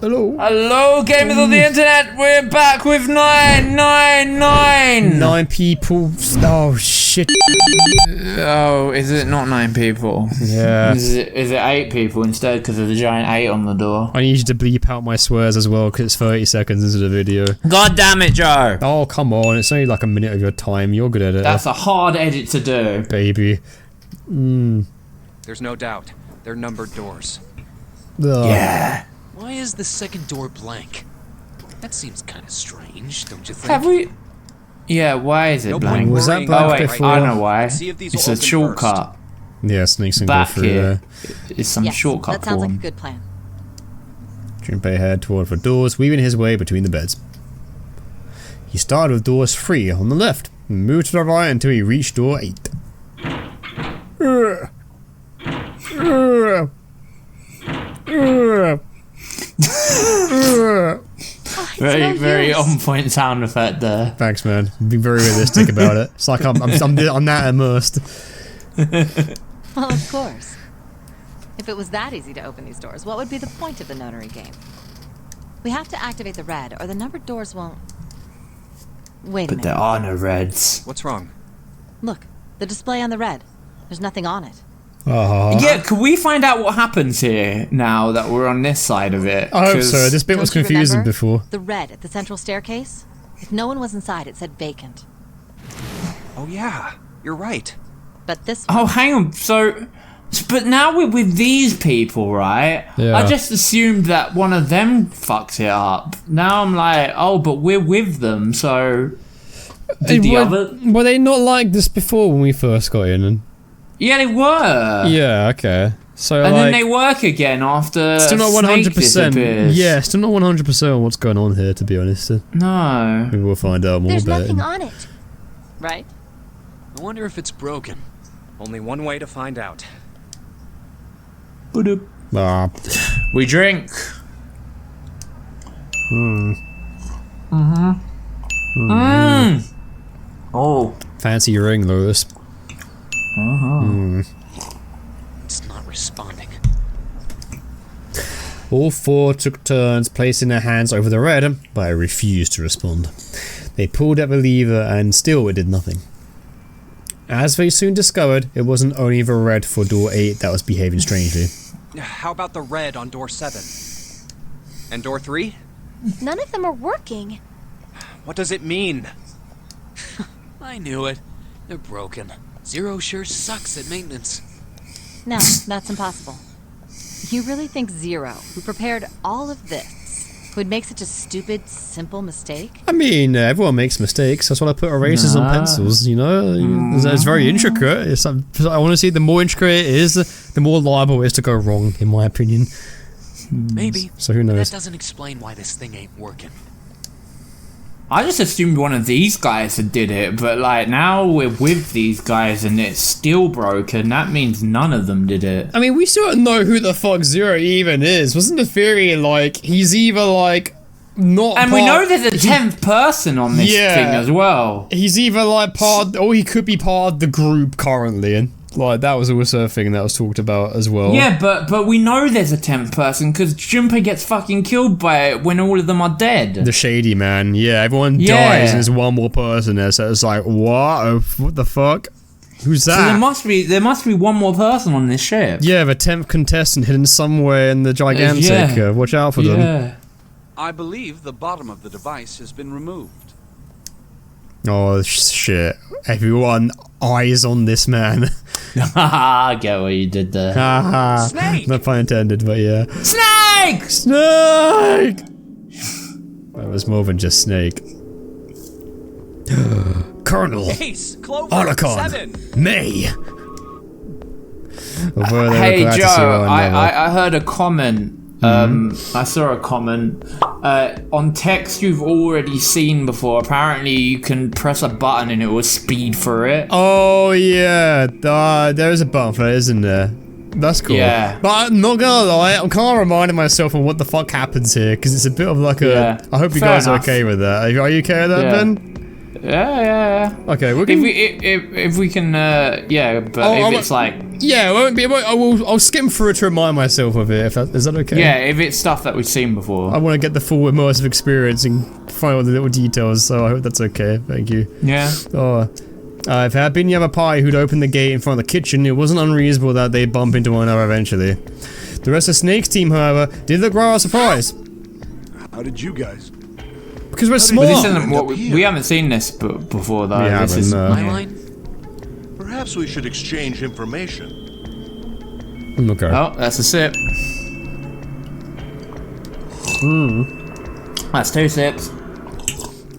Hello. Hello, gamers on the internet. We're back with 999. 9 people. Oh shit. Oh, is it not 9 people? Yeah. Is it 8 people instead because of the giant 8 on the door? I need you to bleep out my swears as well because it's 30 seconds into the video. God damn it, Joe. Oh come on, it's only like a minute of your time. You're good at it. That's a hard edit to do, baby. There's no doubt. They're numbered doors. Ugh. Yeah. Why is the second door blank? That seems kind of strange, don't you think? Have we? Yeah, why is it blank? Was that blank Oh wait, before? I know why. See if these It's will a open shortcut. Yeah, sneaks and go Back through here there. is some shortcut. That sounds like a good plan. Junpei headed toward the doors, weaving his way between the beds. He started with doors 3 on the left, and moved to the right until he reached door 8. Very on point sound effect there. Thanks, man. Be very realistic about it. It's like I'm that immersed. Well, of course. If it was that easy to open these doors, what would be the point of the notary game? We have to activate the red, or the numbered doors won't... Wait a But minute. there are no reds. What's wrong? Look, the display on the red. There's nothing on it. Yeah, can we find out what happens here now that we're on this side of it? I hope so. This bit was Don't you confusing remember? before. The red at the central staircase? If no one was inside, it said vacant. Oh yeah, you're right. But this Oh, hang on. So, but now we're with these people, right? Yeah. I just assumed that one of them fucked it up. Now I'm like, oh, but we're with them, so... Did the other... Were they not like this before when we first got in? And Yeah, they were. yeah, okay. So And like, then they work again after still not Snake 100%. disappears. Yeah, still not 100% on what's going on here, to be honest. No. Maybe we'll find out more There's about nothing it. on it. Right? I wonder if it's broken. Only one way to find out. Ah, We drink. Oh. fancy ring, Lewis. It's not responding. All 4 took turns placing their hands over the red, but I refused to respond. They pulled at the lever and still it did nothing. As they soon discovered, it wasn't only the red for door 8 that was behaving strangely. How about the red on door 7? And door 3? None of them are working. What does it mean? I knew it. They're broken. Zero sure sucks at maintenance. No, that's impossible. You really think Zero, who prepared all of this, would make such a stupid, simple mistake? I mean, everyone makes mistakes. That's why I put erasers on pencils, you know? It's very intricate. I want to see the more intricate it is, the more liable it is to go wrong, in my opinion. Maybe. So who But knows? that doesn't explain why this thing ain't working. I just assumed one of these guys had did it, but like now we're with these guys and it's still broken. That means none of them did it. I mean, we still don't know who the fuck Zero even is. Wasn't the theory like he's either like not And we know there's a 10th person on this Yeah. thing as well. he's either like part, or he could be part of the group currently, and like that was also a thing that was talked about as well. Yeah, but we know there's a 10th person because Junpei gets fucking killed by it when all of them are dead. The shady man, yeah, everyone Yeah. dies and there's one more person there, so it's like, what the fuck? Who's So that? there must be one more person on this ship. Yeah, the 10th contestant hidden somewhere in the gigantic. Yeah. Watch out for them. Yeah. I believe the bottom of the device has been removed. Oh shit! Everyone, eyes on this man. I get what you did there. Haha. Snake! Not pun intended, but yeah. Snake! Snake! That was more than just Snake. Colonel Ace! Clover! Otacon 7! May. Although they were Hey glad to see Joe, one another. I heard a comment. I saw a comment. On text you've already seen before. Apparently you can press a button and it will speed for it. Oh yeah, there is a button for it, isn't there? That's cool. Yeah. But I'm not gonna lie, I'm kind of reminding myself of what the fuck happens here, because it's a bit of like a... Yeah. I hope you Fair guys are enough. okay with that. Are you okay with that, Yeah. Ben? Yeah. Okay, we can. If we can, yeah. But if it's like. Yeah, it won't be. I'll skim through it to remind myself of it. Is that okay? Yeah, if it's stuff that we've seen before. I want to get the full immersive experience and find all the little details. So I hope that's okay. Thank you. Yeah. Oh. If it had been the other party who'd opened the gate in front of the kitchen, it wasn't unreasonable that they'd bump into one another eventually. The rest of Snake's team, however, did look rather surprised. How did you guys? Because we're But small. this isn't what we haven't seen this before though. We This haven't, is no. My line? Perhaps we should exchange information. Okay. Oh, that's a sip. That's 2 sips.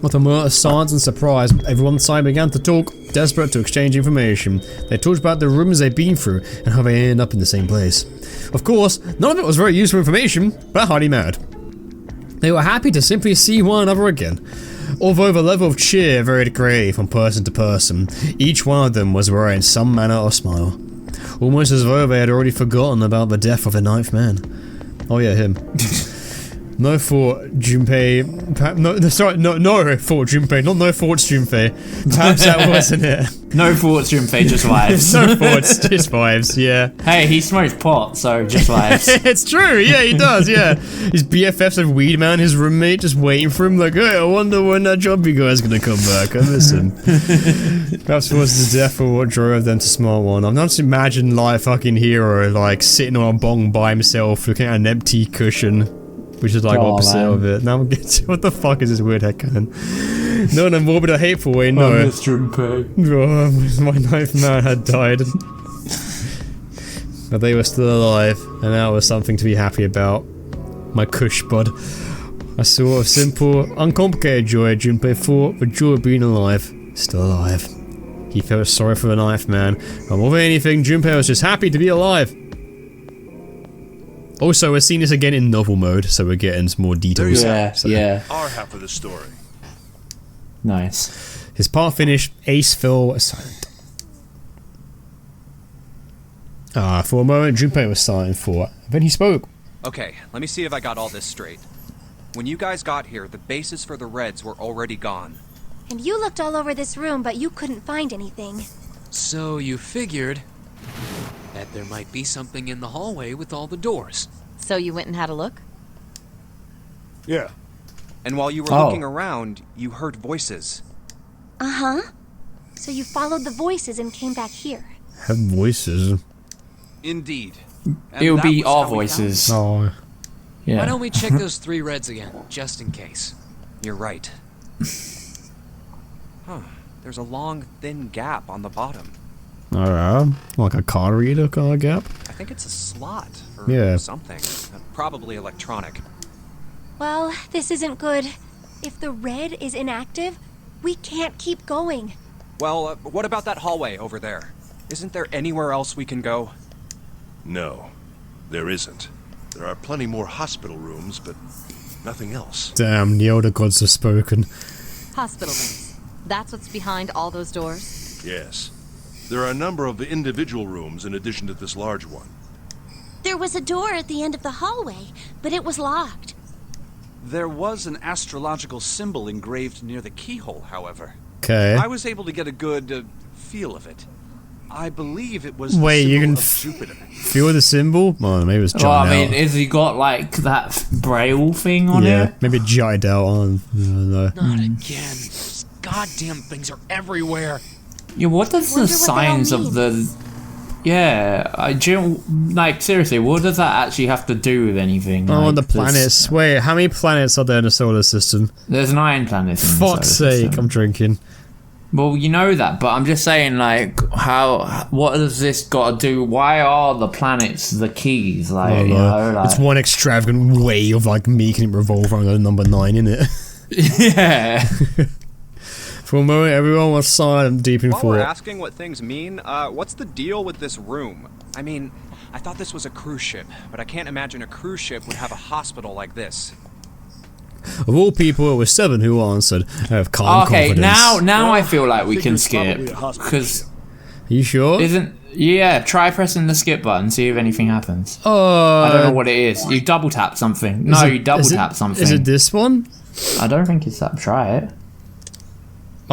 With a moment of silence and surprise, everyone inside began to talk, desperate to exchange information. They talked about the rooms they'd been through and how they ended up in the same place. Of course, none of it was very useful information, but hardly mattered. They were happy to simply see one another again. Although the level of cheer varied greatly from person to person, each one of them was wearing some manner of smile. Almost as though they had already forgotten about the death of the 9th man. Oh yeah, him. No thought, Junpei. No thought, Junpei. Not no thoughts, Junpei. Perhaps that wasn't it. No thoughts, Junpei, just vibes. No thoughts, just vibes, yeah. Hey, he smokes pot, so just vibes. It's true, yeah, he does, yeah. His BFF's a weed man, his roommate just waiting for him, like, hey, I wonder when that jobby guy's gonna come back. I miss him. Perhaps it was his death or what drove them to Small One. I've not just imagined like fucking hero, like, sitting on a bong by himself, looking at an empty cushion. Which is like opposite of it. Now I'm getting what the fuck is this weird headcanon? No, in a morbid or hateful way, no. I miss Junpei. Oh, my 9th man had died. But they were still alive, and that was something to be happy about. My kush bud. A sort of simple, uncomplicated joy Junpei thought, the joy of being alive. Still alive. He felt sorry for the 9th man, but more than anything, Junpei was just happy to be alive. Also, we're seeing this again in novel mode, so we're getting some more details. Yeah, so. yeah. Our half of the story. Nice. His part finished, Ace fell silent. For a moment, Junpei was silent for. Then he spoke. Okay, let me see if I got all this straight. When you guys got here, the bases for the Reds were already gone. And you looked all over this room, but you couldn't find anything. So you figured that there might be something in the hallway with all the doors. So you went and had a look? Yeah. And while you were looking around, you heard voices. Uh-huh. So you followed the voices and came back here. Have voices. Indeed. And It'll that be was our how we found voices. it. Oh. Yeah. Why don't we check those 3 Reds again, just in case? You're right. Huh. There's a long, thin gap on the bottom. Alright. Like a card reader kind of gap? I think it's a slot or Yeah. something. Probably electronic. Well, this isn't good. If the red is inactive, we can't keep going. Well, what about that hallway over there? Isn't there anywhere else we can go? No, there isn't. There are plenty more hospital rooms, but nothing else. Damn, the elder gods have spoken. Hospital rooms. That's what's behind all those doors? Yes. There are a number of individual rooms in addition to this large one. There was a door at the end of the hallway, but it was locked. There was an astrological symbol engraved near the keyhole, however. Okay. I was able to get a good feel of it. I believe it was Wait, the you symbol can of Jupiter. Feel the symbol? Oh, maybe it's Well, I jutted mean, out. has he got like that braille thing on Yeah, it? maybe it jutted out on. I don't know. Not again. These goddamn things are everywhere. Yeah, what does Wonder the what they all signs of mean. the... Yeah, like, seriously, what does that actually have to do with anything? Oh, like, on the this- planets. Wait, how many planets are there in the solar system? There's 9 planets in the Fuck's solar sake, system. I'm drinking. Well, you know that, but I'm just saying, like, what has this got to do? Why are the planets the keys? Like, you know, like... It's one extravagant way of like making it revolve around the number 9, isn't it? Yeah. For a moment, everyone was silent, deep in While we're thought. asking what things mean, what's the deal with this room? I mean, I thought this was a cruise ship, but I can't imagine a cruise ship would have a hospital like this. Of all people, it was 7 who answered. I have calm Okay, confidence. now I feel like we figure can it's probably skip. a hospital. Because, Are you sure? try pressing the skip button, see if anything happens. I don't know what it is. You double tap something. No, you double tap something. Is it this one? I don't think it's that. Try it.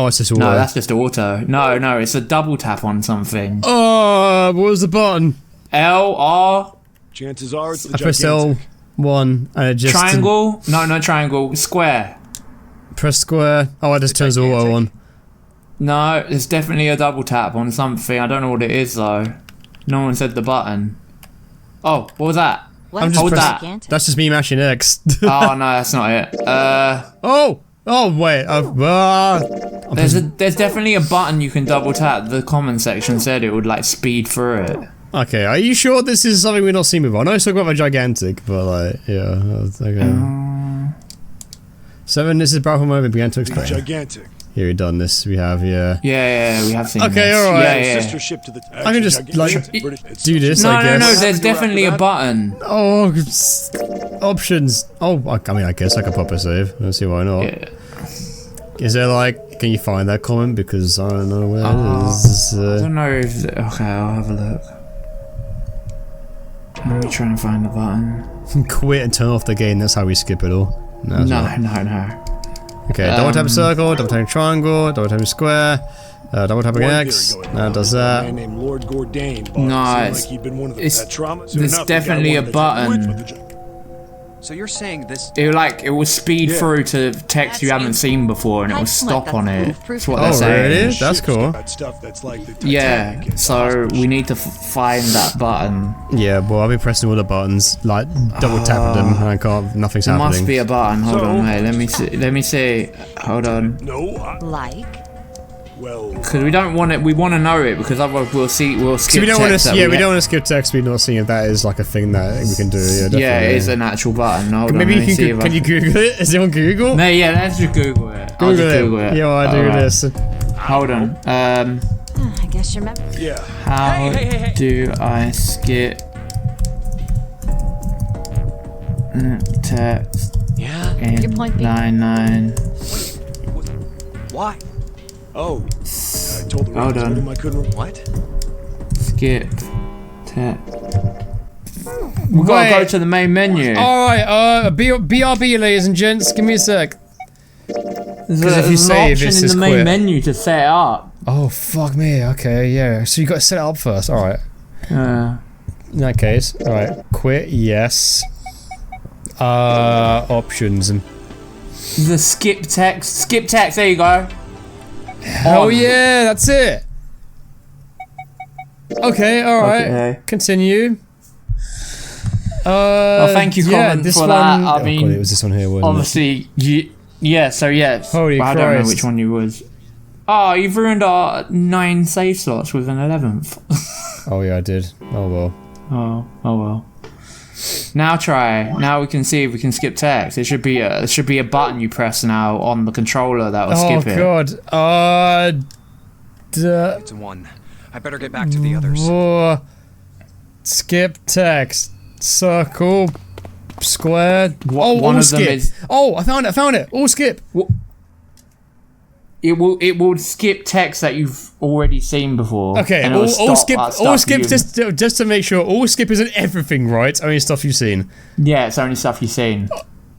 Oh, it's just auto. No, that's just auto. No, it's a double tap on something. Oh, what was the button? L, R. Chances are it's the I pressed gigantic. L1 and it just... Triangle? No, not triangle. Square. Press square. Oh, it just turns auto on. No, it's definitely a double tap on something. I don't know what it is though. No one said the button. Oh, what was that? What's just Hold that. gigantic? That's just me mashing X. Oh no, that's not it. Oh, wait. There's definitely a button you can double tap. The comment section said it would like speed through it. Okay, are you sure this is something we've not seen before? I know it's talking about the gigantic, but like, yeah, okay. 7, this is Bravo Moment began to explain. Gigantic. Here we've done this, we have, yeah. Yeah, we have seen Okay, this. alright. Yeah. Sister ship to the. I can just, like, do this, I No, guess. there's definitely a button. Oh, options. Oh, I mean, I guess I can pop a save. Let's see why not. Yeah. Is there like, can you find that comment? Because I don't know where it is. I don't know if... Okay, I'll have a look. Let me try and find the button. Quit and turn off the game, that's how we skip it all. No. No. Okay, double tap a circle, double tap a triangle, double tap a square, double tap an X. That does A that. man named Lord Gourdain. No, Like he'd been one of the it's- pet traumas. there's Enough, definitely he a got one that button. went with the So you're saying this? It will speed Yeah. through to text you haven't seen before and it will stop on it. That's what they're Oh, saying. really? That's cool. That stuff that's like the Yeah, Titanic and so hospital we need to find that button. Yeah, well, I've been pressing all the buttons, like double tapping them, and I can't. Nothing's There happening. must be a button. Hold So- on, mate. Let me see. Hold on. No, Like? well, Because we don't want it. We want to know it because otherwise we'll skip. So we don't want text to. that Yeah, we get- don't want to skip text. We're not seeing if that is like a thing that we can do. Yeah, definitely. Yeah, it is an actual button. Hold Maybe on, you let me see can. if Can you Google it? Is it on Google? No, yeah, let's just Google it. I'll just Google it. Yeah, well, I do Alright. this. Hold on. I guess you're meant. yeah. How do I skip text Yeah? in Your point being- 99? Why? Oh, I told the Hold Ravens on. with him I couldn't. What? Skip text. We gotta go to the main menu. Alright, BRB, ladies and gents, give me a sec. There's if you an save, option it's in just the main quit. menu to set it up. Oh, fuck me. Okay, yeah. So you got to set it up first. Alright. In that case, alright. Quit, yes. Options. The skip text. Skip text, there you go. Oh, On. yeah, that's it. Okay, alright. Okay. Continue. Well, thank you, yeah, comment, this for one, that. I oh, mean, God, it was this one here, wasn't obviously, yeah, so yeah. Holy I don't know Christ. which one you was. Oh, you've ruined our 9 save slots with an 11th. it? Oh, yeah, I did. Oh, well. Oh well. Now try. Now we can see if we can skip text. There should be a button you press now on the controller that will Oh, skip it. God. It's 1. I better get back to the others. Skip text. Circle. Square. One all of them skip. is- Oh, I found it. All skip. It will skip text that you've already seen before. Okay, and it will all stop skip. at All stuff skip. you've- Just to make sure. All skip isn't everything, right? Only stuff you've seen. Yeah, it's only stuff you've seen.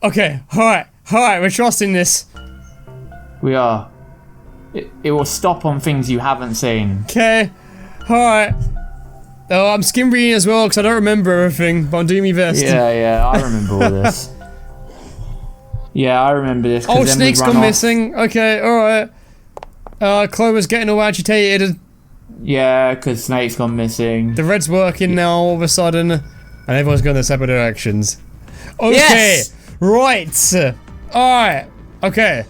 Okay. All right. We're trusting this. We are. It will stop on things you haven't seen. Okay. All right. Oh, I'm skim reading as well because I don't remember everything, but I'm doing my best. Yeah, I remember all this. Yeah, I remember this. 'cause Oh, then we Snake's run gone off. missing. Okay, alright. Clover's getting all agitated. Yeah, because Snake's gone missing. The red's working now all of a sudden. And everyone's going their separate directions. Okay. Yes! Right. Alright. Okay.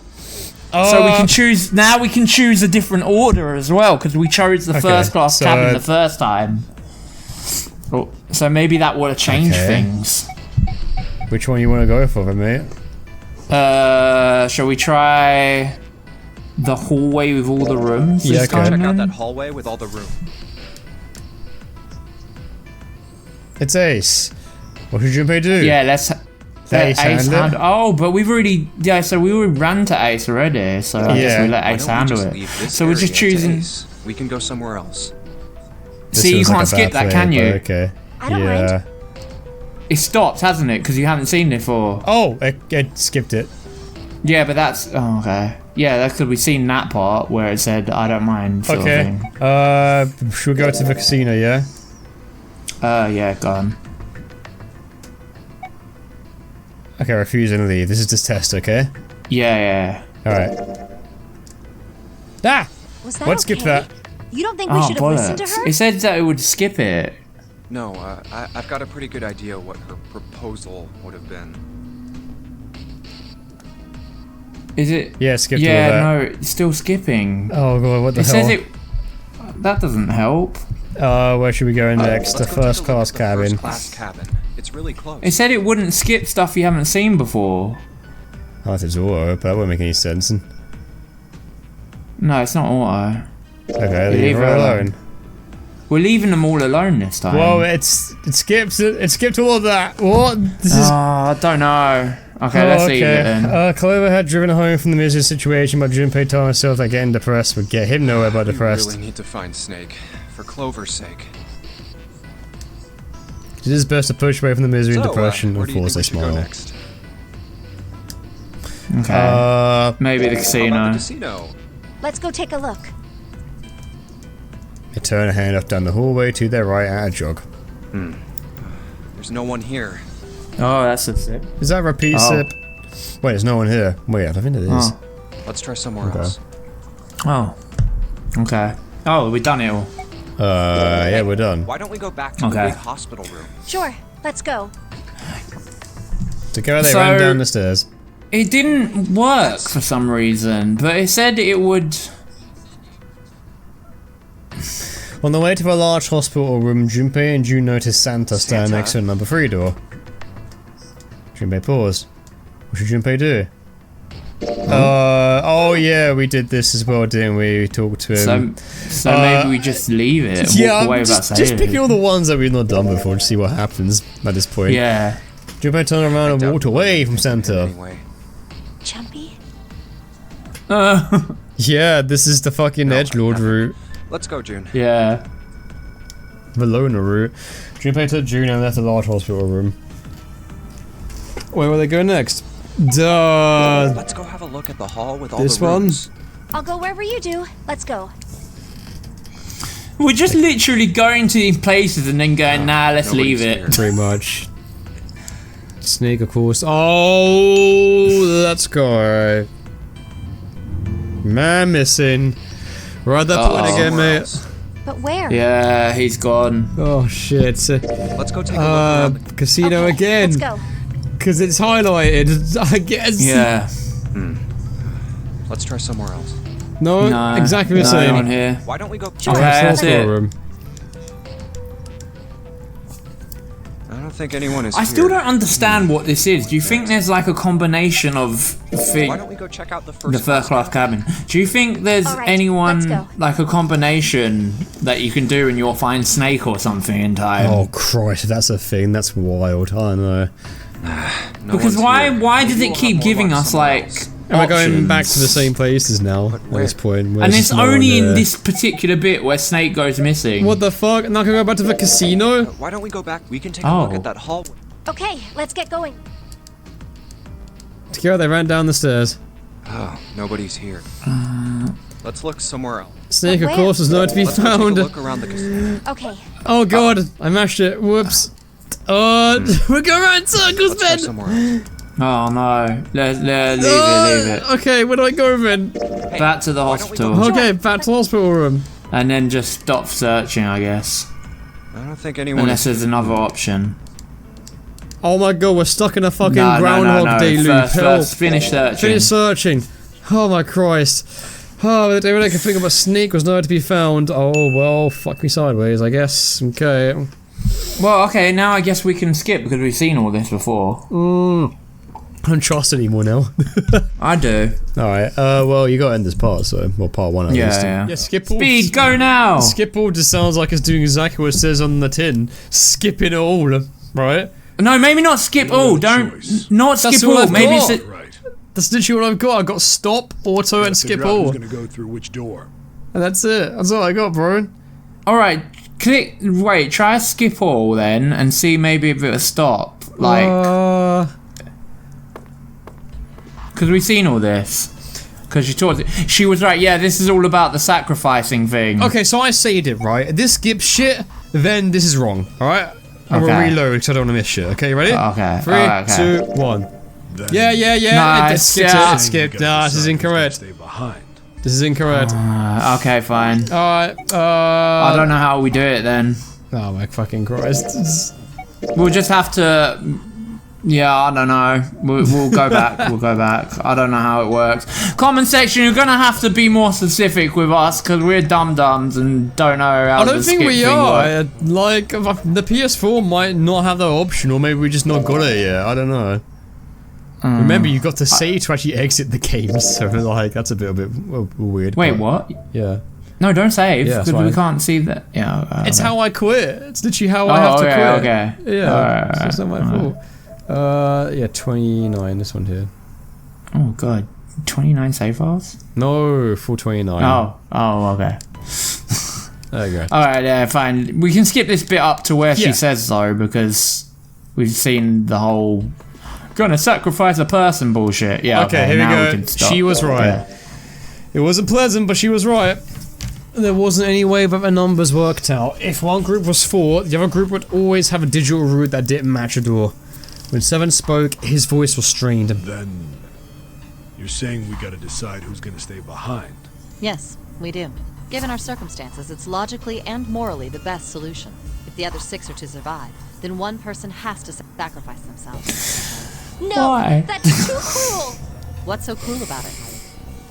So we can choose. Now we can choose a different order as well because we chose the first class so, cabin the first time. Oh, so maybe that would have changed Okay. things. Which one you want to go for then, mate? Shall we try the hallway with all the rooms? Yeah, this okay. time Check out then? that hallway with all the room. It's Ace. What should Junpei do? Yeah, let's. Let Ace Ace handle it? handle. Oh, but we've already. Yeah, so we already ran to Ace already. So I guess Yeah. we let Why Ace don't we handle just it. leave this So we're just area to choosing. Ace? We can go somewhere else. This See, you feels like can't a skip bad that, can play, you? but Okay. I don't yeah. mind. It stopped, hasn't it? Because you haven't seen it before. Oh, it skipped it. Yeah, but that's okay. Yeah, that's because we've seen that part where it said I don't mind. Sort Okay. Of thing. Should we go to the casino? Yeah. Yeah, go on. Okay, refuse and leave. This is just test. Okay. Yeah. All right. Ah! Was that Let's skip okay? that. You don't think we should have listened to her? It said that it would skip it. No, I've got a pretty good idea what her proposal would have been. Is it? Yeah, skipped all Yeah, that. no, it's still skipping. Oh god, what the It hell? says it. That doesn't help. Where should we go next? The Let's go first take a look class at the cabin. First class cabin. It's really close. It said it wouldn't skip stuff you haven't seen before. Oh, it's auto, but that won't make any sense. No, it's not auto. Okay, Leave leave her her alone. alone. We're leaving them all alone this time. Whoa, it skipped all of that. What? This is. I don't know. Okay, let's leave it then. Clover had driven home from the miserable situation, but Junpei told herself that getting depressed would get him nowhere but We depressed. really need to find Snake, for Clover's sake. It is best to push away from the misery and depression. where Of do you course, they think we should go smile. next? Okay. Maybe the How casino. about the casino? Let's go take a look. They turn a hand off down the hallway to their right at a jog. There's no one here. Oh, that's a sip. Is that a repeat sip? Wait, there's no one here. Wait, I don't think it is. Oh. Let's try somewhere else. Oh. Okay. Oh, we've done it all. Yeah, we're done. Why don't we go back to the big hospital room? Sure, let's go. Together they So- ran down the stairs. It didn't work for some reason, but it said it would. On the way to a large hospital room, Junpei and June noticed Santa stand next to a number 3 door. Junpei paused. What should Junpei do? Oh yeah, we did this as well, didn't we? We talked to him. So maybe we just leave it. And Yeah, walk away without just saying picking it. all the ones that we've not done before to see what happens at this point. Yeah. Junpei turned around and walked away from Santa. Anyway, Jumpy? Yeah, this is the fucking edgelord route. let's go, June. Yeah. The loner route. Junpei took June and left the large hospital room. Where will they go next? Duh. Let's go have a look at the hall with all This the one? rooms. I'll go wherever you do. Let's go. We're just literally going to these places and then going, nah, let's leave Nobody's it. here. Pretty much. Snake, of course. Oh, let's go. Man missing. We're at that point again, Somewhere mate. else. But where? Yeah, he's gone. Oh shit. Let's go take a look around the Casino Okay, again. Let's go. Because it's highlighted, I guess. Yeah. Let's try somewhere else. No, No. exactly the no same. one here. Why don't we go? Okay, Large that's hospital it. room. I don't think anyone is I here. still don't understand what this is. Do you think there's like a combination of Why don't we go check out the first? the first class cabin? Do you think there's All right, anyone let's go. like a combination that you can do and you'll find Snake or something in time? Oh Christ, that's a thing. That's wild. I don't know. No Because one's why here. why Maybe does we'll it have keep more giving luck us somewhere like else. And we're going back options? to the same places now at where? this point. where And there's it's just no one only in there. this particular bit where Snake goes missing. What the fuck? Now can we go back to the casino? Why don't we go back? We can take a look Oh. at that hall. Okay, let's get going. Together they ran down the stairs. Oh, nobody's here. Let's look somewhere else. Snake, of Where? course, was nowhere to be Let's go take a found. look around the casino. Okay. Oh god, I mashed it. Whoops. We're going around in circles, Let's try man. somewhere else. Oh no. Leave it. Okay, where do I go then? Back to the why don't we go- hospital. Okay, back to the hospital room. And then just stop searching, I guess. I don't think anyone Unless is there's another option. Oh my god, we're stuck in a fucking No, Groundhog Day loop. First, finish searching. Finish searching. Oh my Christ. Oh, the only I could think of a sneak was nowhere to be found. Oh well, fuck me sideways, I guess. Okay. Well, okay, now I guess we can skip because we've seen all this before. I don't trust anymore now. I do. Alright, well, you gotta end this part, so. Well, part 1 at Yeah, least. yeah. Yeah, skip all. Speed, go now! Skip all just sounds like it's doing exactly what it says on the tin. Skipping it all, right? No, maybe not skip all. Don't. choice. Not That's skip all all. I've Maybe got. it's. Right. That's literally what I've got. I've got stop, auto, and skip all. Who's gonna go through which door? And that's it. That's all I got, bro. Alright, click. Wait, try skip all then and see maybe if it'll stop. Like. Because we've seen all this. Because she was like, yeah, this is all about the sacrificing thing. Okay, so I said it, right? If this skips shit, then this is wrong, alright? I'm gonna reload because I don't want to miss shit. Okay, you ready? Okay. 3, 2, 1. Yeah. Nice, It skipped. Nah, this is incorrect. Stay behind. This is incorrect. Okay, fine. Alright, I don't know how we do it then. Oh my fucking Christ. We'll just have to... Yeah, I don't know. We'll go back. We'll go back. I don't know how it works. Comment section, you're gonna have to be more specific with us because we're dum-dums and don't know how I don't the think skip we thing are. works. Like, the PS4 might not have that option, or maybe we just not got it yet. I don't know. Remember, you got to save to actually exit the game, so like that's a bit weird. Wait, but- what? Yeah. No, don't save Yeah, because that's we fine. can't see that. Yeah. It's okay. how I quit. It's literally how I have to quit. Okay. Yeah. Alright, So it's not my fault. Yeah, 29. This one here. Oh god, 29 save files? No, full 29. Oh, okay. There you go. Alright, yeah, fine. We can skip this bit up to where Yeah. she says so because we've seen the whole gonna sacrifice a person bullshit. Yeah. Okay, here we now go. can stop. She was right. Yeah. It wasn't pleasant, but she was right. There wasn't any way that the numbers worked out. If one group was 4, the other group would always have a digital route that didn't match a door. When 7 spoke, his voice was strained. Then you're saying we gotta decide who's gonna stay behind. Yes, we do. Given our circumstances, it's logically and morally the best solution. If the other 6 are to survive, then one person has to sacrifice themselves. No, Why? that's too cruel. What's so cruel about it?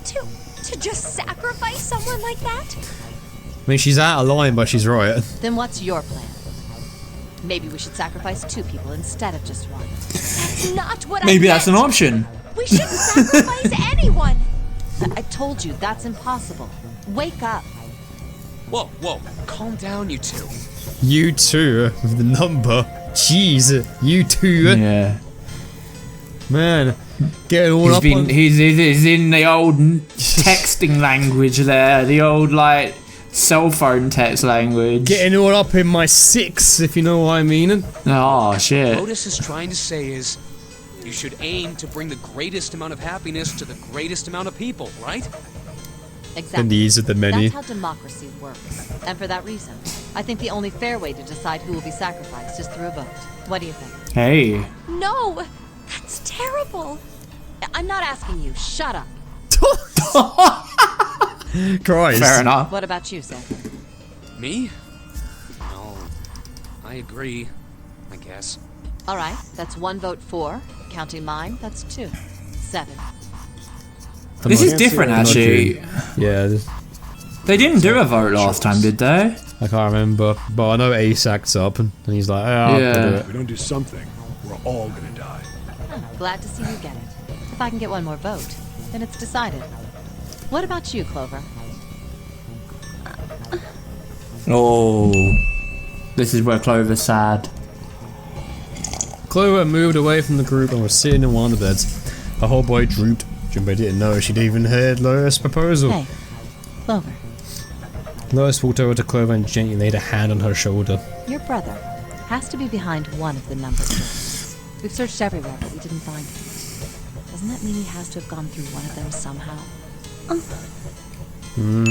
To just sacrifice someone like that? I mean, she's out of line, but she's right. Then what's your plan? Maybe we should sacrifice 2 people instead of just 1. That's not what Maybe I that's an meant. option. We shouldn't sacrifice anyone. I told you, that's impossible. Wake up. Whoa, calm down, you two. You too, with the number. Jeez, you too. Yeah. Man, getting all up on... He's in the old texting language there, the old like cell phone text language. Getting all up in my 6, if you know what I mean. Oh shit. What Otis is trying to say is, you should aim to bring the greatest amount of happiness to the greatest amount of people, right? Exactly. The needs of the many. That's how democracy works. And for that reason, I think the only fair way to decide who will be sacrificed is through a vote. What do you think? Hey. No, that's terrible. I'm not asking you. Shut up. Christ. Fair enough. What about you, Seth? Me? No, I agree, I guess. All right, that's 1 vote for. Counting mine, that's 2. 7. This is different actually. Yeah, They didn't do a vote last time, did they? I can't remember, but I know Ace acts up and he's like, I'll do Yeah. it. If we don't do something, we're all gonna die. Glad to see you get it. If I can get one more vote, then it's decided. What about you, Clover? Oh. This is where Clover's sad. Clover moved away from the group and was sitting in one of the beds. Her whole body drooped. Junpei didn't know she'd even heard Lois' proposal. Hey, Clover. Lois walked over to Clover and gently laid a hand on her shoulder. Your brother has to be behind one of the numbered doors. We've searched everywhere, but we didn't find him. Doesn't that mean he has to have gone through one of them somehow?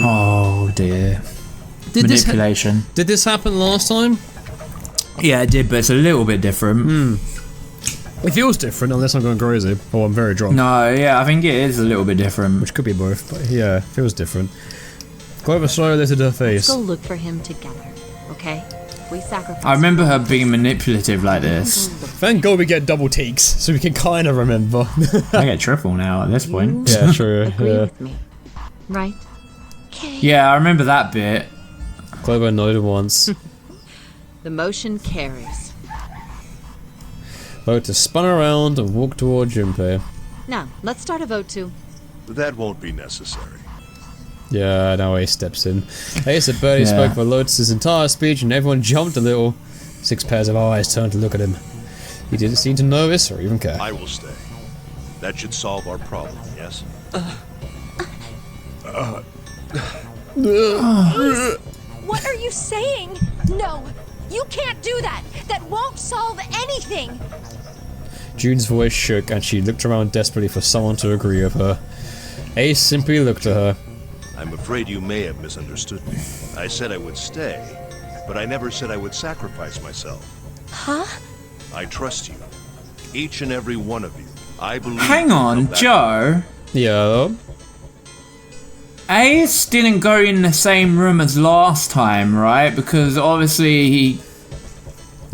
Oh dear. Did Manipulation. Did this happen last time? Yeah, it did, but it's a little bit different. It feels different unless I'm going crazy or I'm very drunk. No, yeah, I think it is a little bit different. Which could be both, but yeah, it feels different. Clover slowly lifted her face. Let's go look for him together, okay? We sacrifice. I remember her being manipulative like this. Thank God we get double takes, so we can kind of remember. I get triple now at this point. Yeah, true. Agree Yeah. with me, right? Okay. Yeah, I remember that bit. Clover nodded once. The motion carries. Lotus spun around and walked toward Junpei. Now, let's start a vote to... That won't be necessary. Yeah, now Ace steps in. Ace had barely Yeah. spoke for Lotus's entire speech and everyone jumped a little. 6 pairs of eyes turned to look at him. He didn't seem to notice or even care. I will stay. That should solve our problem, yes? What are you saying? No, you can't do that. That won't solve anything. June's voice shook and she looked around desperately for someone to agree with her. Ace simply looked at her. I'm afraid you may have misunderstood me. I said I would stay, but I never said I would sacrifice myself. Huh? I trust you. Each and every one of you. I believe. Hang on, Joe. Yeah. Ace didn't go in the same room as last time, right? Because obviously he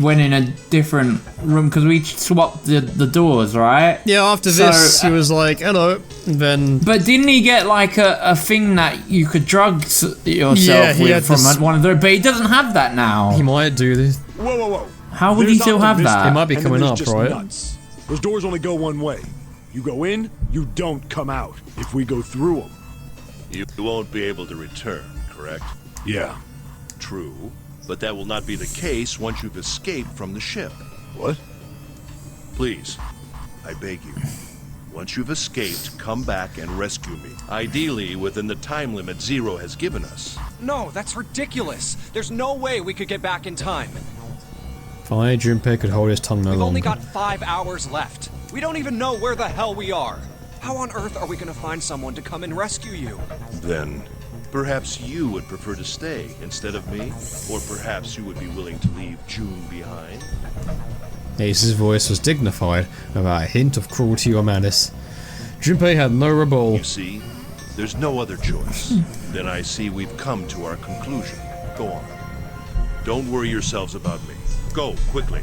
went in a different room because we swapped the doors, right? Yeah, after this, he was like, hello, then... But didn't he get, like, a thing that you could drug yourself with from one of those? But he doesn't have that now. He might do this. Whoa, whoa, whoa. How would he still have that? It might be coming up, right? Nuts. Those doors only go one way. You go in, you don't come out. If we go through them. You won't be able to return, correct? Yeah. True. But that will not be the case once you've escaped from the ship. What? Please, I beg you. Once you've escaped, come back and rescue me. Ideally, within the time limit Zero has given us. No, that's ridiculous. There's no way we could get back in time. If only Junpei could hold his tongue no We've longer. only got 5 hours left. We don't even know where the hell we are. How on earth are we gonna find someone to come and rescue you? Then, perhaps you would prefer to stay instead of me? Or perhaps you would be willing to leave June behind? Ace's voice was dignified, without a hint of cruelty or malice. Junpei had no rebuttal. You see, there's no other choice. Then I see we've come to our conclusion. Go on. Don't worry yourselves about me. Go, quickly.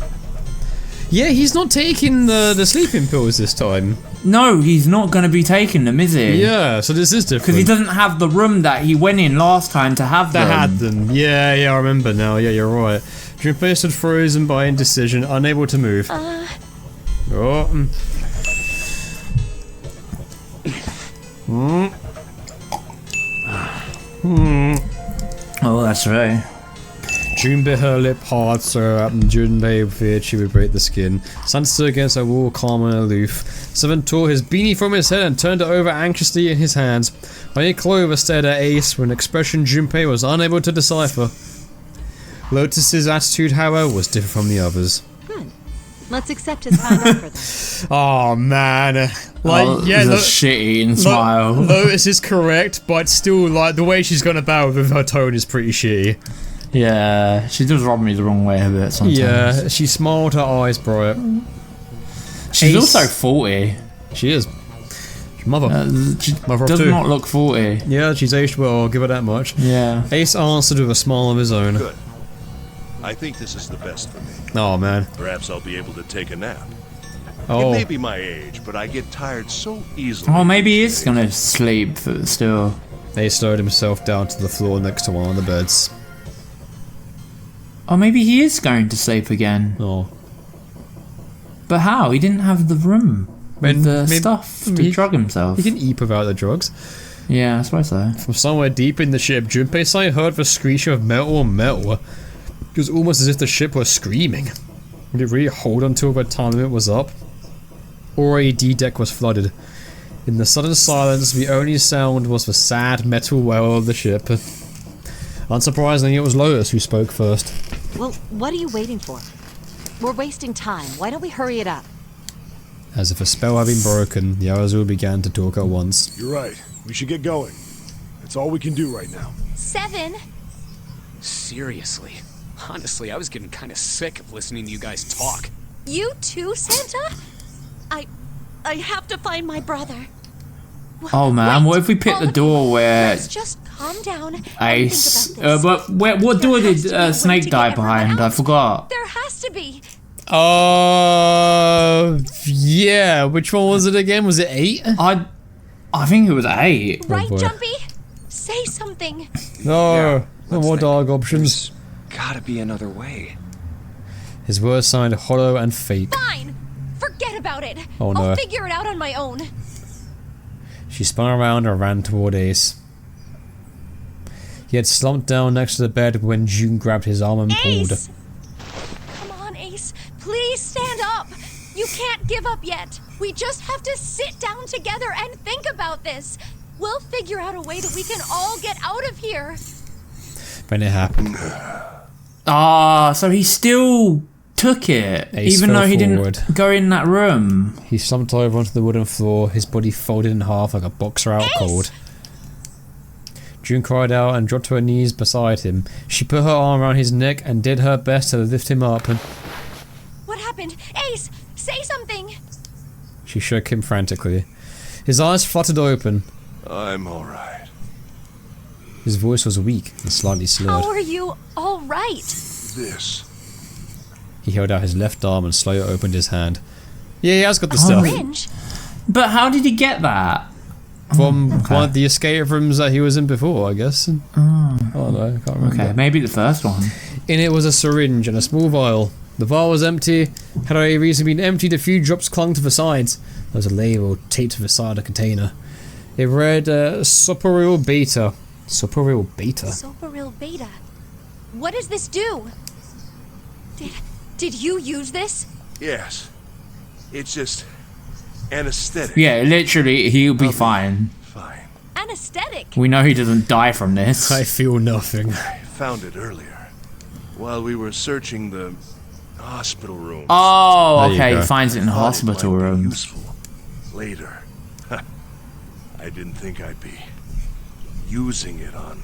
Yeah, he's not taking the sleeping pills this time. No, he's not going to be taking them, is he? Yeah, so this is different. Because he doesn't have the room that he went in last time to have them. They had them. Yeah, I remember now. Yeah, you're right. Junpei stood frozen by indecision, unable to move. Oh, that's right. June bit her lip hard so Junpei feared she would break the skin. Sun stood against a wall, calm and aloof. Seven tore his beanie from his head and turned it over anxiously in his hands. Only Clover stared at Ace with an expression Junpei was unable to decipher. Lotus's attitude, however, was different from the others. Good. Let's accept his kind offer then. Oh man, like yeah, the shit-eating smile. Lotus is correct, but still, like the way she's gone about with her tone is pretty shitty. Yeah, she does rub me the wrong way a bit sometimes. Yeah, she smiled, her eyes bright. She's Ace. also 40. She is. Mother. She Mother of does two. not look 40. Yeah, she's aged well, I'll give her that much. Yeah. Ace answered with a smile of his own. Good. I think this is the best for me. Oh man. Perhaps I'll be able to take a nap. Oh. It may be my age, but I get tired so easily. Oh, maybe he is gonna sleep still. Ace slowed himself down to the floor next to one of the beds. Oh, maybe he is going to sleep again. Oh. But how? He didn't have the room with the stuff to drug himself. He can eat without the drugs. Yeah, I suppose so. From somewhere deep in the ship, Junpei suddenly heard the screech of metal on metal. It was almost as if the ship was screaming. Would it really hold until the time limit was up? Already D-deck was flooded. In the sudden silence, the only sound was the sad metal wail of the ship. Unsurprisingly, it was Lotus who spoke first. Well, what are you waiting for? We're wasting time. Why don't we hurry it up? As if a spell had been broken, the others all began to talk at once. You're right. We should get going. That's all we can do right now. 7. Seriously. Honestly, I was getting kind of sick of listening to you guys talk. You too, Santa? I have to find my brother. Oh man, Wait, what if we pick all the of door you, where let's just calm down and Ace... think about this. but what door There has did to be a way Snake to die get everyone behind? I out. forgot. There has to be. Yeah, which one was it again? Was it 8? I think it was 8. Right, boy. Jumpy? Say something. No, no more dark options. Gotta be another way. His words sounded hollow and fake. Fine. Forget about it. Oh, no. I'll figure it out on my own. She spun around and ran toward Ace. He had slumped down next to the bed when June grabbed his arm and pulled. Ace! Come on, Ace. Please stand up. You can't give up yet. We just have to sit down together and think about this. We'll figure out a way that we can all get out of here. Then it happened. Ah, so he still took it, Ace even fell though he forward. didn't go in that room. He slumped over onto the wooden floor, his body folded in half like a boxer out cold. June cried out and dropped to her knees beside him. She put her arm around his neck and did her best to lift him up. And What happened? Ace, say something! she shook him frantically. His eyes fluttered open. I'm all right. His voice was weak and slightly slurred. How are you all right? This. He held out his left arm and slowly opened his hand. Yeah, he has got the stuff. Cringe? But how did he get that? From one of the escape rooms that he was in before, I guess. Oh no, I can't remember. Okay, maybe the first one. In it was a syringe and a small vial. The vial was empty. Had already recently been emptied, a few drops clung to the sides. There was a label taped to the side of the container. It read, Soporil Beta. Soporil Beta? Soporil Beta. What does this do? Did you use this? Yes. It's just anesthetic. Yeah, literally, he'll be fine. Fine. Anesthetic? We know he doesn't die from this. I feel nothing. I found it earlier. While we were searching the hospital room. Oh, There you okay, go. he finds it in the hospital room. Useful later. I didn't think I'd be using it on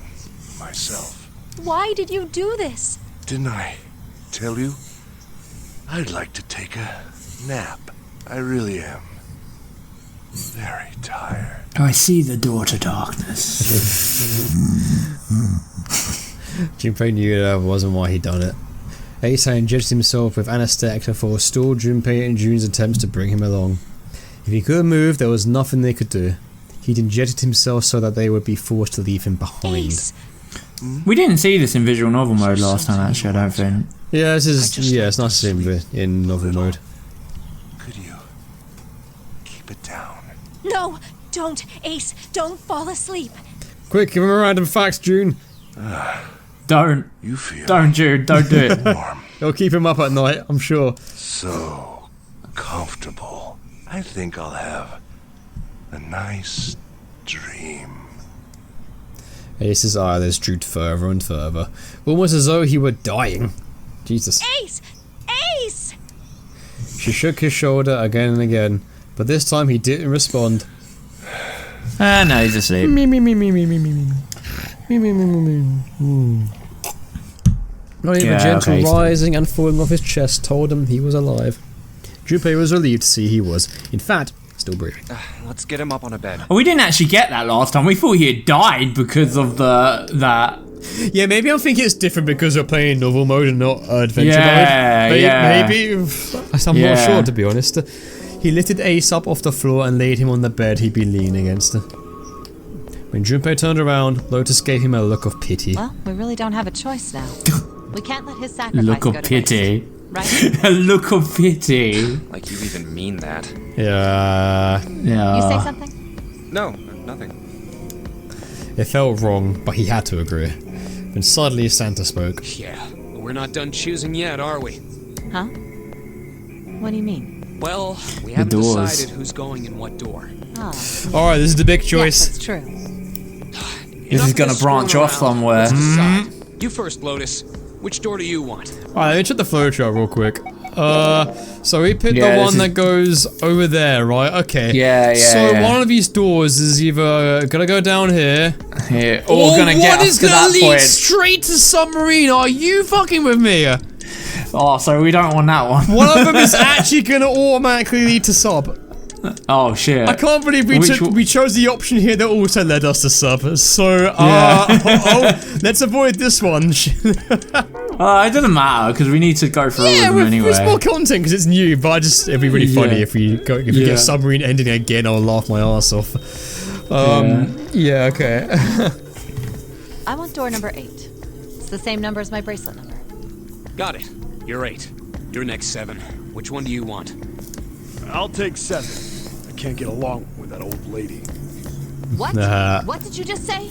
myself. Why did you do this? Didn't I tell you? I'd like to take a nap. I really am. Very tired. I see the door to darkness. Junpei knew that wasn't why he'd done it. Ace had injected himself with anesthetic to forestall Junpei and June's attempts to bring him along. If he couldn't move, there was nothing they could do. He'd injected himself so that they would be forced to leave him behind. Ace. We didn't see this in visual novel mode last time, actually, I don't think. Yeah, this is it's nice to see him in novel mode. Could you keep it down? No, don't, Ace. Don't fall asleep. Quick, give him a random facts, June. Don't. You feel Don't, Jude. Don't do it. warm. It'll keep him up at night, I'm sure. So comfortable. I think I'll have a nice dream. Ace's eyelids drooped further and further, almost as though he were dying. Jesus. Ace! Ace! She shook his shoulder again and again, but this time he didn't respond. Ah, no, he's asleep. Me. Not even Yeah, gentle okay. rising and falling off his chest told him he was alive. Junpei was relieved to see he was, in fact, still breathing. Let's get him up on a bed. Oh, we didn't actually get that last time. We thought he had died because of that. Yeah, maybe I'm thinking it's different because we're playing novel mode and not adventure Yeah, mode. yeah. Maybe. I'm Yeah. not sure, to be honest. He lifted Ace up off the floor and laid him on the bed he'd been leaning against. When Junpei turned around, Lotus gave him a look of pity. Well, we really don't have a choice now. We can't let his sacrifice Look go of to pity. waste, right? A look of pity. Like you even mean that. Yeah. Yeah. You say something? No, nothing. It felt wrong, but he had to agree. Then suddenly Santa spoke. Yeah, but we're not done choosing yet, are we? Huh? What do you mean? Well, we haven't doors. decided who's going in what door. Oh, Alright, this is the big yes, choice. that's true. This is gonna branch off somewhere. Let's decide. You first, Lotus. Which door do you want? Alright, let me check the flowchart real quick. So we picked Yeah, the this one is- that goes over there, right? Okay. Yeah, So yeah. one of these doors is either gonna go down here, Here, or gonna get one us is to gonna that lead point. straight to submarine. Are you fucking with me? Oh, so we don't want that one. One of them is actually gonna automatically lead to sub. Oh shit. I can't believe Which we chose the option here that also led us to sub. So, let's avoid this one. It doesn't matter because we need to go through all of them anyway. It's more content because it's new, but it'd be really funny Yeah. if we get a submarine ending again. I'll laugh my ass off. Yeah, okay. I want door number 8. It's the same number as my bracelet number. Got it. You're 8. You're next 7. Which one do you want? I'll take 7. I can't get along with that old lady. What? Nah. What did you just say?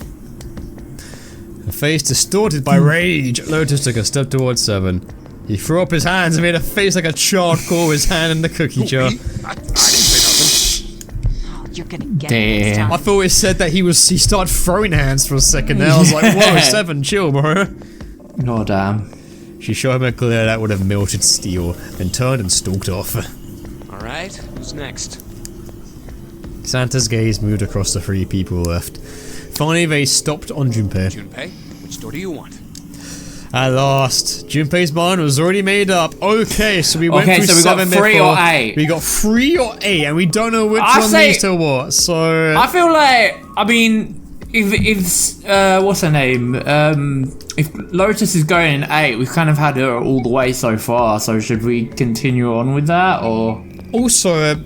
Her face distorted by rage, Lotus took a step towards 7. He threw up his hands and made a face like a child with his hand in the cookie jar. I didn't say Oh, you're gonna get it this Damn. I time. thought it said that he started throwing hands for a second there. I was like, whoa, 7, chill, bro. Oh damn. She shot him a glare that would have melted steel, then turned and stalked off. Alright, who's next? Santa's gaze moved across the 3 people left. Finally, they stopped on Junpei. Junpei, which door do you want? At last, Junpei's mind was already made up. Okay, so we went through so we got 7 3 before. or 8. We got 3 or 8, and we don't know which one leads to what. So I feel like, I mean, if what's her name? If Lotus is going in 8, we've kind of had her all the way so far. So should we continue on with that, or also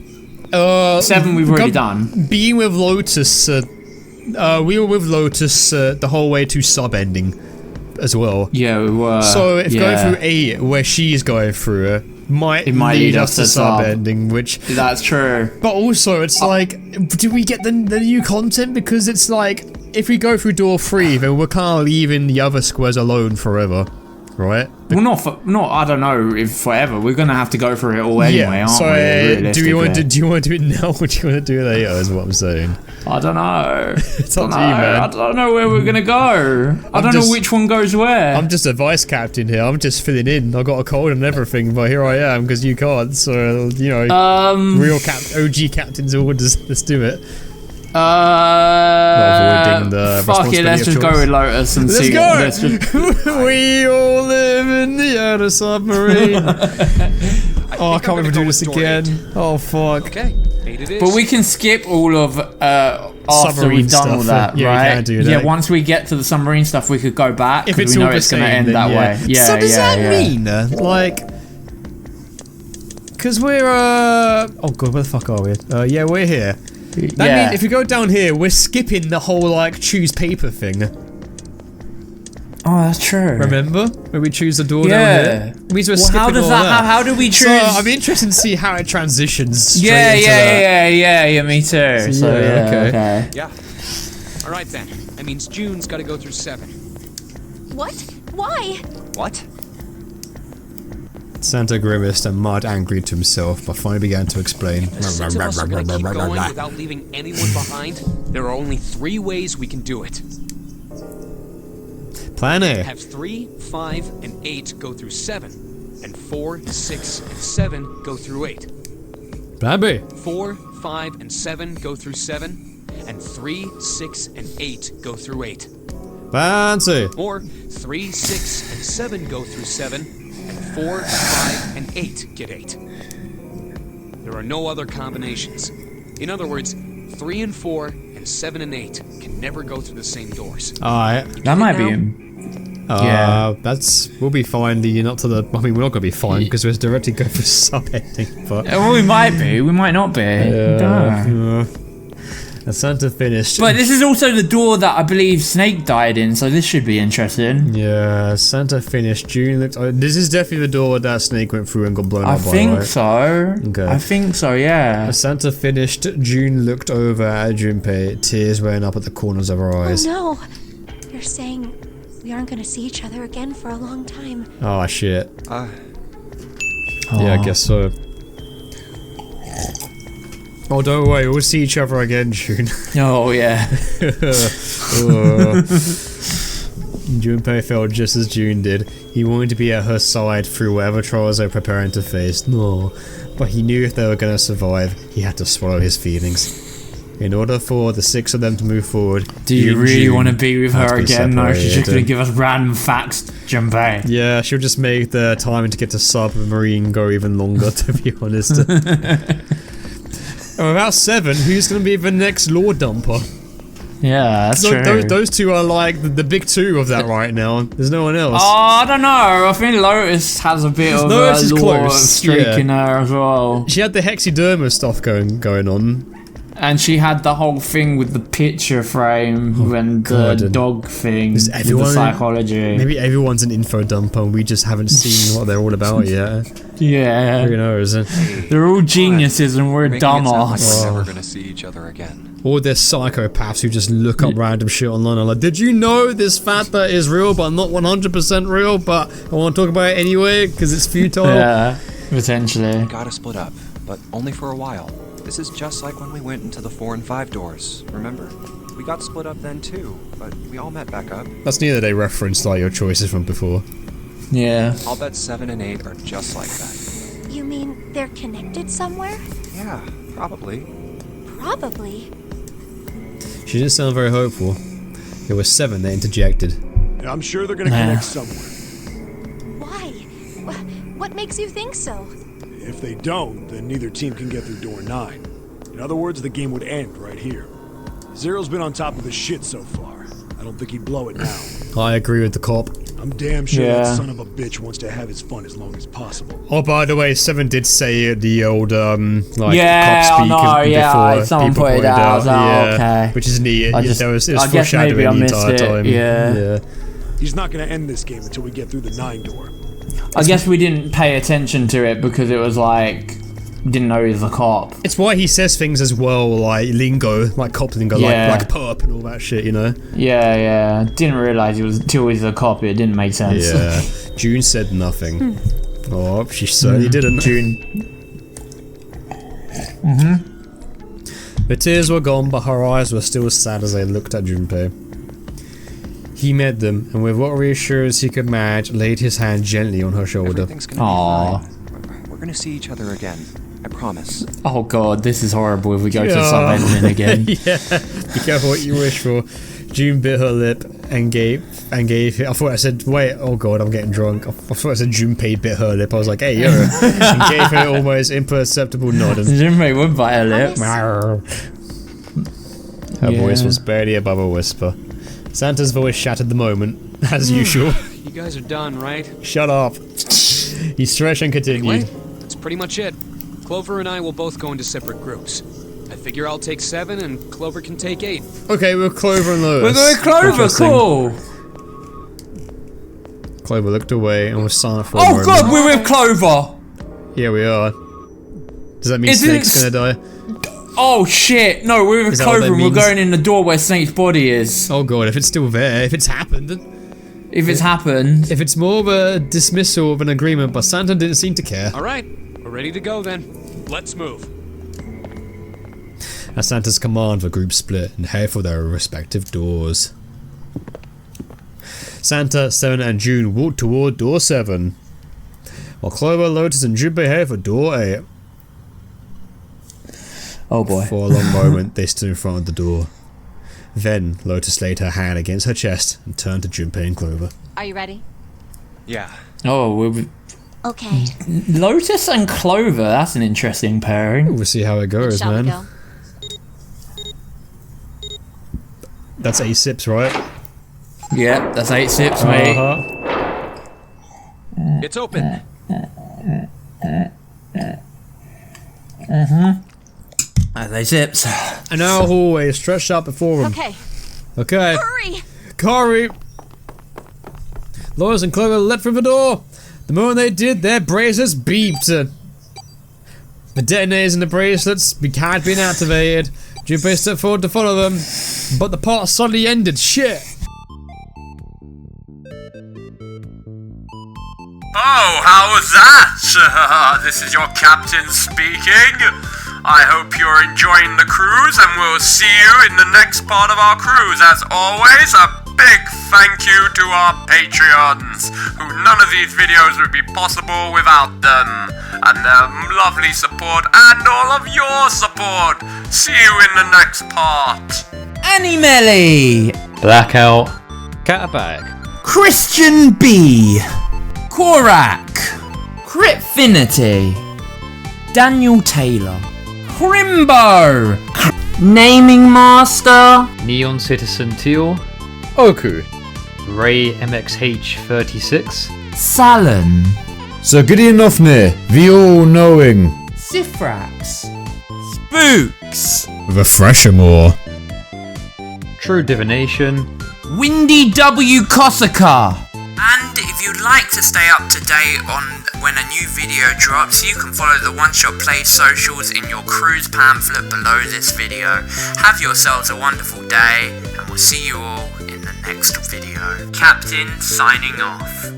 7 we've already done. Being with Lotus, we were with Lotus the whole way to sub-ending as well. Yeah, we were. So if going through 8, where she's going through it might lead us to sub-ending, which... That's true. But also, it's like, do we get the new content? Because it's like, if we go through door 3, then we're kind of leaving the other squares alone forever, right? Well, not I don't know if forever. We're gonna have to go through it all anyway, aren't we? Do you want to do it now, or do you want to do it later? Is what I'm saying. I don't know. It's up to you, man. I don't know where we're gonna go. I don't know which one goes where. I'm just a vice captain here. I'm just filling in. I got a cold and everything, but here I am because you can't. So you know, real OG captain's orders. Let's do it. Avoiding the fuck it, let's just go with Lotus and see. Let's go! We all live in the outer submarine. I can't remember doing this again. 8. Oh fuck. Okay, 8 it is. But we can skip all of after we've done all that, yeah, right? You can do that. Yeah, once we get to the submarine stuff, we could go back if because it's we know all it's the going to same, end then that way. Yeah, so does that yeah. mean like? Because we're oh god, where the fuck are we? Yeah, we're here. That means if we go down here, we're skipping the whole like choose paper thing. Oh, that's true. Remember when we choose the door down here? It means we're skipping how does all that? How do we choose? So I'm interested to see how it transitions. Straight Yeah, into that. me too. So yeah, okay. Yeah. Alright then. That means June's gotta go through 7. What? Why? What? Santa grimaced and mud angry to himself, but finally began to explain. The 6 of us are gonna keep going without leaving anyone behind. There are only 3 ways we can do it. Plan A. Have 3, 5, and 8 go through 7, and 4, 6, and 7 go through 8. Plan B. 4, 5, and 7 go through 7, and 3, 6, and 8 go through 8. Plan C. Or 3, 6, and 7 go through 7, and 4, 5, and 8 get 8. There are no other combinations. In other words, 3 and 4 and 7 and 8 can never go through the same doors. Alright. That might be him. Yeah, we'll be fine. Not to the. I mean, we're not gonna be fine because we're directly going for sub-ending. But well, we might be. We might not be. And Santa finished. But this is also the door that I believe Snake died in, so this should be interesting. Yeah, Santa finished. June looked. Oh, this is definitely the door that Snake went through and got blown up. I think so. Okay. I think so. Yeah. As Santa finished, June looked over at Junpei, tears welling up at the corners of her eyes. Oh no! You're saying we aren't gonna see each other again for a long time. Oh shit. Yeah, I guess so. Oh, don't worry, we'll see each other again, June. Oh, yeah. Junpei felt just as June did. He wanted to be at her side through whatever trials they were preparing to face. No, but he knew if they were going to survive, he had to swallow his feelings. In order for the 6 of them to move forward, do you really want to be with her again? No, she's just going to give us random facts, Junpei. Yeah, she'll just make the time to get to submarine go even longer, to be honest. About 7, who's going to be the next lore dumper? Yeah, that's true. Those 2 are like the big 2 of that right now. There's no one else. Oh, I don't know. I think Lotus has a bit of a lore streak in her as well. She had the Hexiderma stuff going on. And she had the whole thing with the picture frame and the dog thing, with the psychology. Maybe everyone's an info dumper and we just haven't seen what they're all about yet. Yeah. Who knows? They're all geniuses and we're dumb ass. We're never gonna see each other again. Or they're psychopaths who just look up random shit online and are like, did you know this fact that is real but not 100% real, but I want to talk about it anyway because it's futile? Yeah, potentially. Gotta split up, but only for a while. This is just like when we went into the 4 and 5 doors, remember? We got split up then too, but we all met back up. That's neither they referenced like your choices from before. Yeah. I'll bet 7 and 8 are just like that. You mean they're connected somewhere? Yeah, probably. Probably. She didn't sound very hopeful. There were 7 that interjected. I'm sure they're gonna connect somewhere. Why? What makes you think so? If they don't, then neither team can get through door 9. In other words, the game would end right here. Zero's been on top of the shit so far. I don't think he'd blow it now. I agree with the cop. I'm damn sure that son of a bitch wants to have his fun as long as possible. Oh, by the way, 7 did say the old, cop speak before someone people pointed out. Okay. Which is neat. It was I guess foreshadowing maybe I the missed entire it. time. Yeah. He's not gonna end this game until we get through the 9 door. I guess we didn't pay attention to it because it was like, didn't know he was a cop. It's why he says things as well, like lingo, like cop lingo, like perp and all that shit, you know? Yeah. Didn't realise he was, till he's a cop, it didn't make sense. Yeah. June said nothing. Oh, she certainly didn't. June. The tears were gone, but her eyes were still sad as they looked at Junpei. He met them, and with what reassurance he could manage, laid his hand gently on her shoulder. Everything's gonna be fine. We're gonna see each other again. I promise. Oh god, this is horrible if we go to sub-engine again. Yeah, be careful what you wish for. June bit her lip and gave it. I thought I said, wait, oh god, I'm getting drunk. I thought I said Junpei bit her lip. I was like, hey, yo. And gave her almost imperceptible nod. Junpei would bite her lip. Her voice was barely above a whisper. Santa's voice shattered the moment, as usual. You guys are done, right? Shut up. He stretched and continued. Anyway, that's pretty much it. Clover and I will both go into separate groups. I figure I'll take 7 and Clover can take 8. Okay, we're Clover and Lois. We're going Clover, cool! Clover looked away and was silent for a moment. Oh god, we're with Clover! Yeah, we are. Does that mean Snake's gonna die? Oh shit, no, we're with Clover and we're going in the door where Snake's body is. Oh god, if it's still there, if it's happened. If it's happened. If it's more of a dismissal of an agreement, but Santa didn't seem to care. Alright, we're ready to go then. Let's move. At Santa's command, the group split and headed for their respective doors. Santa, 7 and June walked toward door 7, while Clover, Lotus and Junpei headed for door 8. Oh boy. For a long moment, they stood in front of the door. Then, Lotus laid her hand against her chest and turned to Junpei and Clover. Are you ready? Yeah. Oh, we're... Okay. Lotus and Clover, that's an interesting pairing. We'll see how it goes, Shall man. we go? That's 8 sips, right? Yep, that's 8 sips, mate. It's open. That's 8 sips. And now hallway stretched out before them. Okay. Okay. Hurry! Corey! Lois and Clover leapt through the door. The moment they did, their bracelets beeped. The detonators in the bracelets had been activated. Junpei stepped forward to follow them, but the part suddenly ended. Shit! Oh, how was that? This is your captain speaking. I hope you're enjoying the cruise, and we'll see you in the next part of our cruise. As always, a big thank you to our Patreons, who none of these videos would be possible without them, and their lovely support and all of your support. See you in the next part. Animelli! Blackout. Catabag. Christian B. Korak. Critfinity. Daniel Taylor. Crimbo. Naming Master. Neon Citizen Teal. Oku. Ray MXH36. Salon. Sir Gideon Ofnir, the all-knowing. Sifrax. Spooks. Refreshamore. True Divination. Windy W. Kosaka. And if you'd like to stay up to date on when a new video drops, you can follow the 1ShotPlays socials in your cruise pamphlet below this video. Have yourselves a wonderful day, and we'll see you all in the next video. Captain signing off.